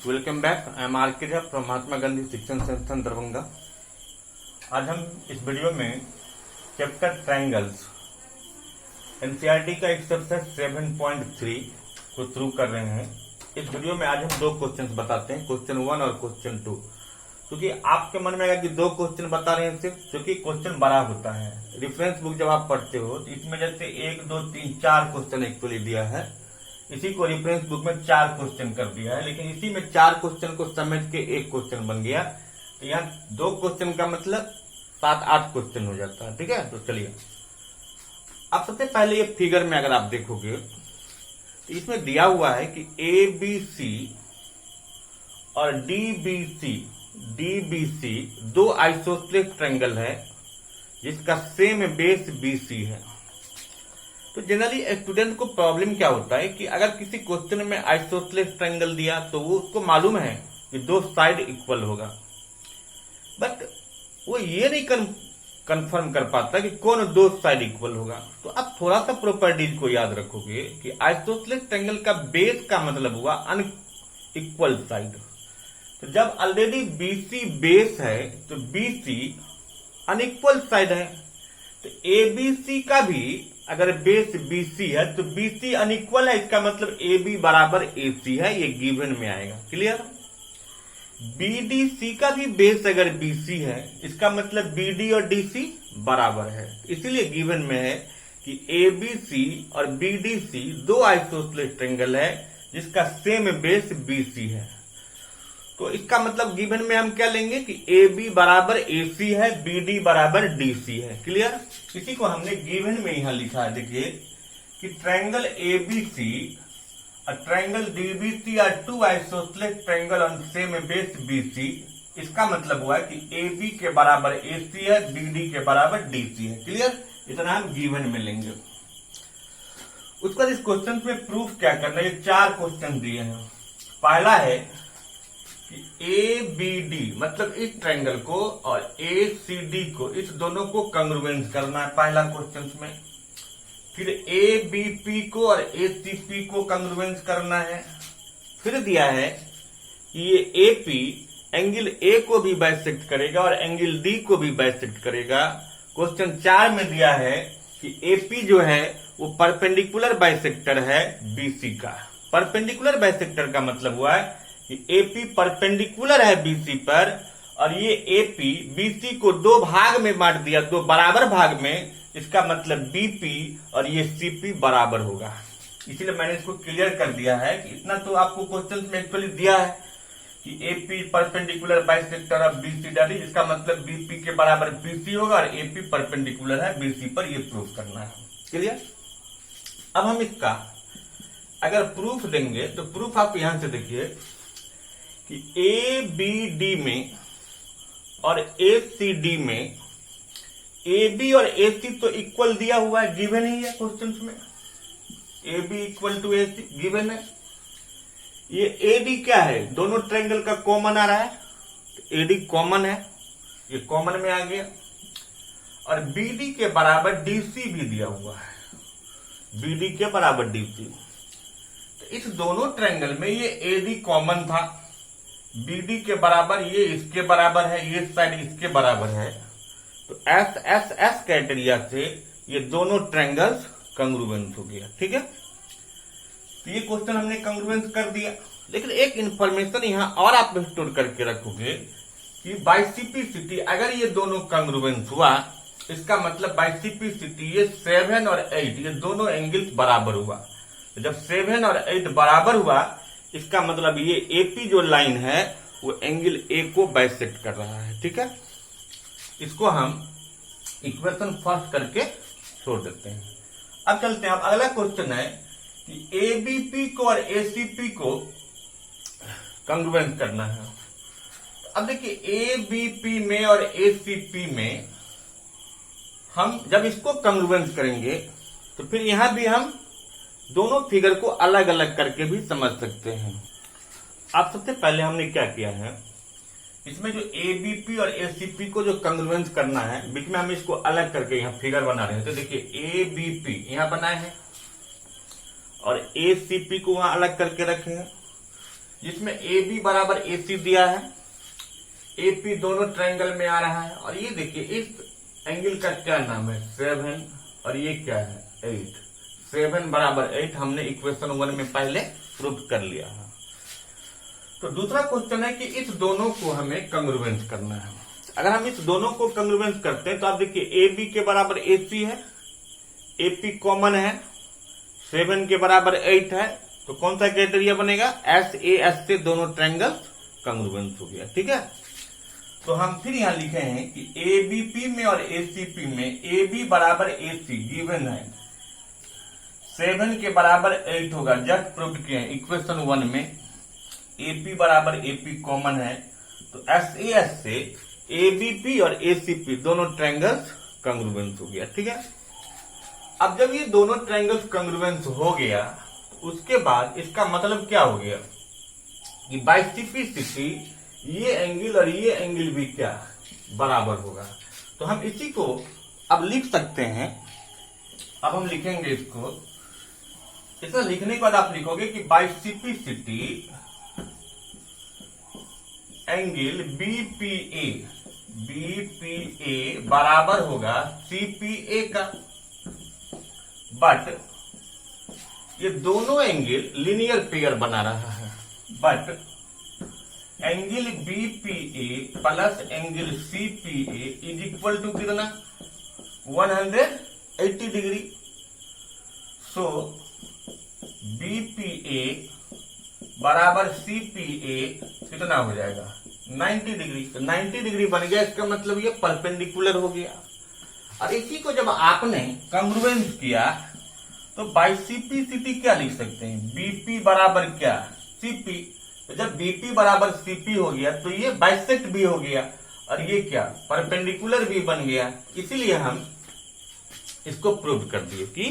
Welcome back. I am RK. Jha from Mahatma Gandhi Shikshan Sansthan Darbhanga. आज हम इस वीडियो में चैप्टर ट्रायंगल्स एनसीईआरटी का एक्सरसाइज 7.3 को शुरू कर रहे हैं। इस वीडियो में आज हम दो क्वेश्चंस बताते हैं, क्वेश्चन 1 और क्वेश्चन 2। क्योंकि आपके मन में आएगा कि दो क्वेश्चन बता रहे हैं सिर्फ, क्योंकि क्वेश्चन बड़ा होता है। रेफरेंस बुक जब आप पढ़ते हो तो इसमें जैसे 1, 2, 3, 4 क्वेश्चन एक्चुअली दिया है, इसी को रेफरेंस बुक में 4 क्वेश्चन कर दिया है, लेकिन इसी में 4 क्वेश्चन को समेट के एक क्वेश्चन बन गया। तो यहाँ 2 क्वेश्चन का मतलब 7-8 क्वेश्चन हो जाता है। ठीक है, तो चलिए अब सबसे पहले ये फिगर में अगर आप देखोगे तो इसमें दिया हुआ है कि ABC और DBC दो आइसोसेलेस ट्रायंगल है जिसका सेम बेस BC है। तो जनरली स्टूडेंट को प्रॉब्लम क्या होता है कि अगर किसी क्वेश्चन में आइसोसेलेस ट्रायंगल दिया तो वो उसको मालूम है कि दो साइड इक्वल होगा, बट वो ये नहीं कंफर्म कर पाता कि कौन दो साइड इक्वल होगा। तो आप थोड़ा सा प्रॉपर्टीज को याद रखोगे कि आइसोसेलेस ट्रायंगल का बेस का मतलब हुआ अनइक्वल साइड। तो जब ऑलरेडी BC बेस है तो BC अनइक्वल साइड है, तो ABC का भी अगर बेस BC है तो BC अनइक्वल है, इसका मतलब AB बराबर AC है, ये गिवन में आएगा। क्लियर? BDC का भी बेस अगर BC है, इसका मतलब BD और DC बराबर है, इसीलिए गिवन में है कि ABC और BDC दो आइसोसेलेस ट्रायंगल है जिसका सेम बेस BC है। तो इसका मतलब गिवन में हम क्या लेंगे कि AB बराबर AC है, BD बराबर DC है। क्लियर? इसी को हमने गिवन में यहां लिखा है। देखिए कि ट्रायंगल ABC और triangle DBC are two isosceles triangle on same base BC। इसका मतलब हुआ कि AB के बराबर AC है, BD के बराबर DC है। क्लियर? इतना हम गिवन में लेंगे। उसके बाद इस क्वेश्चन में प्रूफ क्या करना है, ये 4 क्वेश्चन दिए हैं। पहला है कि ABD मतलब इस ट्रायंगल को और ACD को, इस दोनों को कंग्रुएंस करना है पहला क्वेश्चन में। फिर ABP को और ACP को कंग्रुएंस करना है। फिर दिया है कि ये AP एंगल A को भी बाइसेक्ट करेगा और एंगल D को भी बाइसेक्ट करेगा। क्वेश्चन 4 में दिया है कि AP जो है वो परपेंडिकुलर बाइसेक्टर है BC का। परपेंडिकुलर बाइसेक्टर का मतलब हुआ है कि AP परपेंडिकुलर है BC पर, और ये AP BC को दो भाग में बांट दिया, दो बराबर भाग में। इसका मतलब BP और ये CP बराबर होगा। इसलिए मैंने इसको क्लियर कर दिया है कि इतना तो आपको क्वेश्चन में एक्चुअली दिया है कि AP perpendicular bisector of BC डाली, जिसका मतलब BP के बराबर BC होगा और AP परपेंडिकुलर है BC पर, ये प्रूफ करना है। क्लियर? अब हम इसका अगर प्रूफ देंगे तो प्रूफ आप यहां से देखिए कि ABD में और ACD में AB और AC तो इक्वल दिया हुआ है, गिवन ही है क्वेश्चन में। AB equal to AC given है। ये AD क्या है, दोनों ट्रायंगल का कॉमन आ रहा है, तो AD कॉमन है, ये कॉमन में आ गया। और BD के बराबर DC भी दिया हुआ है, BD के बराबर DC। तो इस दोनों ट्रायंगल में ये AD कॉमन था, BD के बराबर, ये इसके बराबर है, ये साइड इसके बराबर है। तो S क्राइटेरिया से ये दोनों ट्रायंगल्स कंग्रुएंस हो गया। ठीक है, तो ये क्वेश्चन हमने कंग्रुएंस कर दिया। लेकिन एक इंफॉर्मेशन यहाँ और आप स्टोर करके रखोगे कि बाइसिपिसिटी, अगर ये दोनों कंग्रुएंस हुआ, इसका मतलब बाइसिपिसिटी ये 7 और 8 ये दोनों एंगल्स बराबर हुआ। जब 7 और 8 बराबर हुआ, इसका मतलब ये AP जो लाइन है वो एंगल A को बाइसेक्ट कर रहा है। ठीक है, इसको हम इक्वेशन फर्स्ट करके छोड़ देते हैं। अब चलते हैं, अब अगला क्वेश्चन है कि ABP को और ACP को कंग्रुएंस करना है। अब देखिए ABP में और ACP में हम जब इसको कंग्रुएंस करेंगे तो फिर यहां भी हम दोनों फिगर को अलग अलग करके भी समझ सकते हैं। अब सबसे पहले हमने क्या किया है, इसमें जो ABP और ACP को जो कंग्रुएंस करना है, बीच में हम इसको अलग करके यहाँ फिगर बना रहे हैं। तो देखिए ABP यहाँ बनाए हैं और ACP को वहां अलग करके रखे हैं। जिसमें ए बी बराबर ए सी दिया है, ए पी दोनों ट्रायंगल में आ रहा है। और ये देखिए इस एंगल का क्या नाम है, 7, और ये क्या है, 8। 7 बराबर 8 हमने इक्वेशन 1 में पहले प्रूव कर लिया है। तो दूसरा क्वेश्चन है कि इस दोनों को हमें कंग्रुएंस करना है। अगर हम इस दोनों को कंग्रुएंस करते हैं तो आप देखिए ए बी के बराबर ए सी है, ए पी कॉमन है, 7 के बराबर 8 है, तो कौन सा क्राइटेरिया बनेगा, एस ए एस से दोनों ट्रायंगल कंग्रुएंस हो गया। ठीक है, तो हम फिर यहां लिखे हैं कि ए बी पी में और ए सी पी में ए बी बराबर ए सी गिवन है, 7 के बराबर 8 होगा, जस्ट प्रूव किए हैं इक्वेशन 1 में। ए पी बराबर ए पी कॉमन है, तो एस ए एस से ए बी पी और ए सी पी दोनों ट्रायंगल्स कंग्रुएंस हो गया। ठीक है, अब जब ये दोनों ट्रायंगल्स कंग्रुएंस हो गया, उसके बाद इसका मतलब क्या हो गया कि बाय सिटी ये एंगल और ये एंगल भी क्या बराबर होगा। तो हम इसी को अब लिख सकते हैं। अब हम लिखेंगे इसको, इसे लिखने के बाद आप लिखोगे कि बाय सिटी एंगल बीपीए बराबर होगा सीपीए का। बट ये दोनों एंगल लिनियर पेयर बना रहा है, but angle BPA plus angle CPA is equal to कितना, 180 डिग्री। सो बीपीए बराबर सीपीए कितना हो जाएगा, 90 डिग्री। तो 90 डिग्री बन गया, इसका मतलब ये परपेंडिकुलर हो गया। और इसी को जब आपने कंग्रुएंस किया तो बाई सीपी सिटी क्या लिख सकते हैं, बीपी बराबर क्या, सीपी। तो जब बीपी बराबर सीपी हो गया तो ये बाइसेक्ट भी हो गया और ये क्या परपेंडिकुलर भी बन गया। इसीलिए हम इसको प्रूव कर दिए कि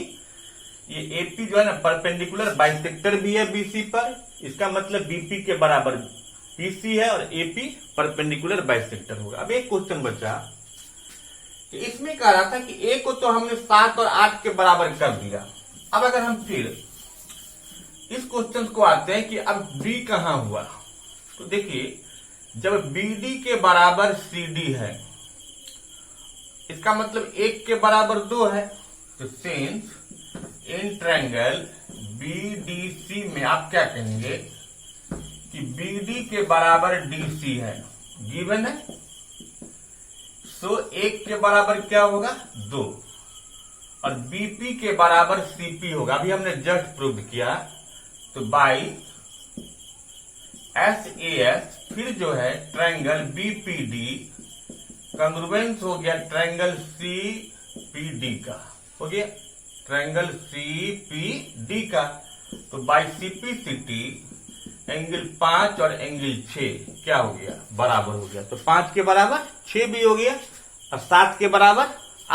ये एपी जो है ना परपेंडिकुलर बाइसेक्टर भी है बीसी पर, इसका मतलब बीपी के बराबर बीसी है और एपी परपेंडिकुलर बाइसेक्टर होगा। अब एक क्वेश्चन बचा, इसमें कह रहा था कि ए को तो हमने 7 और 8 के बराबर कर दिया। अब अगर हम फिर इस क्वेश्चन को आते हैं कि अब बी कहां हुआ, तो देखिए जब बीडी के बराबर सीडी है, इसका मतलब 1 के बराबर 2 है। तो सिंस इन ट्रायंगल बीडीसी में आप क्या कहेंगे कि बीडी के बराबर डीसी है, गिवन है। सो 1 के बराबर क्या होगा, 2, और बीपी के बराबर सीपी होगा। अभी हमने जस्ट प्रूव किया। तो बाई एस ए एस फिर जो है ट्रायंगल बीपीडी कंग्रुएंस हो गया ट्रायंगल सीपीडी का, हो गया ट्रायंगल सीपीडी का। तो बाई सीपी सिटी एंगल 5 और एंगल 6 क्या हो गया, बराबर हो गया। तो 5 के बराबर 6 भी हो गया और 7 के बराबर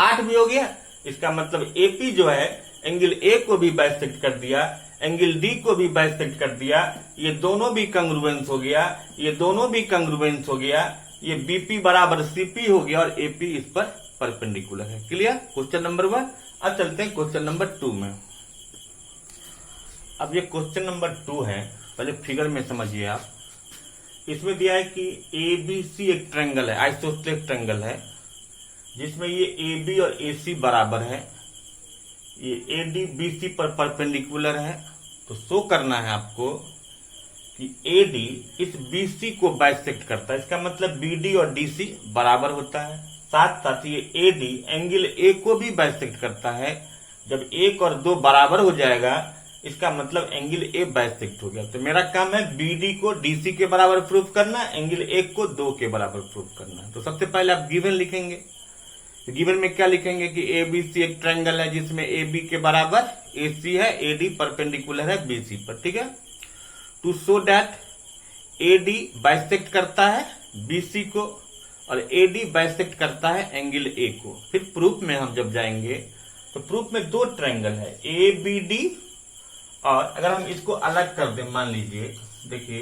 8 भी हो गया। इसका मतलब एपी जो है एंगल ए को भी बाइसेक्ट कर दिया, एंगल डी को भी बाइसेक्ट कर दिया, ये दोनों भी कंग्रुएंस हो गया, ये दोनों भी कंग्रुएंस हो गया, ये बीपी बराबर सीपी हो गया और एपी इस पर परपेंडिकुलर है। Clear, question number 1। अब चलते हैं क्वेश्चन नंबर 2 में। अब ये क्वेश्चन नंबर 2 है, पहले फिगर में समझिए आप। इसमें दिया है कि एबीसी एक ट्रायंगल है, आइसोसेलेस ट्रायंगल है, जिसमें ये AB और AC बराबर है, ये AD BC पर परपेंडिकुलर है। तो शो करना है आपको कि AD इस BC को बाइसेक्ट करता है, इसका मतलब BD और DC बराबर होता है। साथ साथ ये AD एंगल A को भी बाइसेक्ट करता है। जब 1 और 2 बराबर हो जाएगा, इसका मतलब एंगल A बाइसेक्ट हो गया। तो मेरा काम है BD को DC के बराबर प्रूफ करना, एंगल A को 2 के बराबर प्रूफ करना। तो सबसे पहले आप गिवन लिखेंगे। तो गिवन में क्या लिखेंगे कि ABC एक ट्रायंगल है जिसमें AB के बराबर AC है, AD परपेंडिकुलर है BC पर। ठीक है, to show that AD bisect करता है BC को और AD बाइसेक्ट करता है एंगल A को। फिर प्रूफ में हम जब जाएंगे तो प्रूफ में 2 ट्रायंगल है ABD, और अगर हम इसको अलग कर दें, मान लीजिए देखिए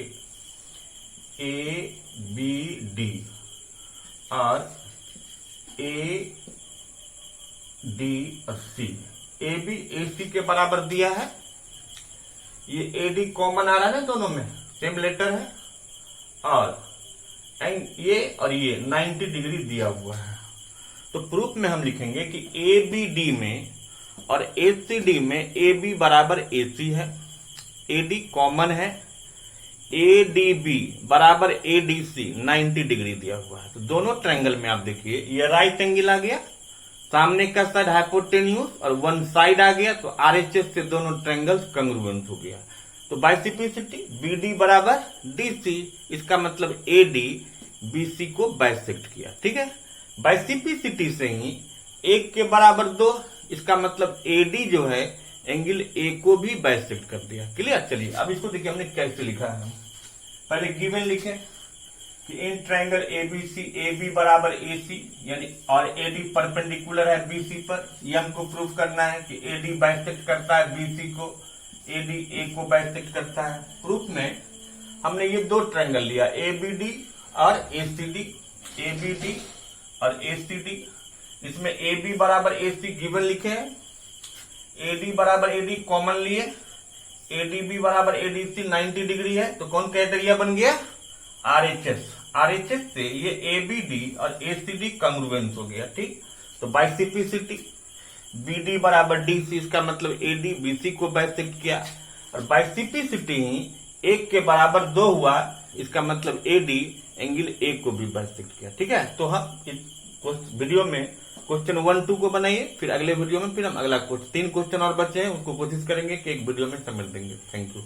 ABD और ADC, AB AC के बराबर दिया है, ये AD कॉमन आ रहा है ना दोनों में, सेम लेटर है, और ये और ये 90 डिग्री दिया हुआ है। तो प्रूफ में हम लिखेंगे कि ABD में और ACD में AB बराबर AC है, AD कॉमन है, ADB बराबर ADC 90 डिग्री दिया हुआ है। तो दोनों ट्रायंगल में आप देखिए ये राइट एंगल आ गया, सामने का साइड हाइपोटेन्यूज और वन साइड आ गया, तो RHS से दोनों ट्रायंगल्स कंग्रुएंट हो गया। तो बाइसिपिसिटी BD बराबर DC, इसका मतलब AD BC को बाइसेक्ट किया। ठीक है, बाइसिपिसिटी से ही 1 के बराबर 2, इसका मतलब AD जो है एंगल A को भी बाइसेक्ट कर दिया। क्लियर। चलिए अब इसको देखिए हमने कैसे लिखा है। पहले गिवन लिखे कि इन ट्रायंगल ABC AB बराबर AC यानी और AD परपेंडिकुलर है BC पर, ये हमको प्रूफ करना है कि AD बाइसेक्ट करता है BC को, AD A को बाइसेक्ट करता है। प्रूफ में हमने ये दो ट्रायंगल लिया ABD और ACD, ABD और ACD, इसमें AB बराबर AC गिवन लिखे हैं, AD बराबर AD कॉमन लिए, ADB बराबर ADC 90 डिग्री है, तो कौन क्राइटेरिया बन गया? RHS। RHS से ये ABD और ACD कंग्रुएंस हो गया। ठीक, तो बाइसिपिसिटी BD बराबर DC, इसका मतलब AD BC को बाइसेक्ट किया, और बाइसिपिसिटी ही 1 के बराबर 2 हुआ, इसका मतलब AD एंगल A को भी बाइसेक्ट किया। ठीक है, तो हम इस वीडियो में क्वेश्चन 1, 2 को बनाइए, फिर अगले वीडियो में फिर हम अगला 3 क्वेश्चन और बचे हैं उसको कोशिश करेंगे कि एक वीडियो में समझ देंगे। Thank you.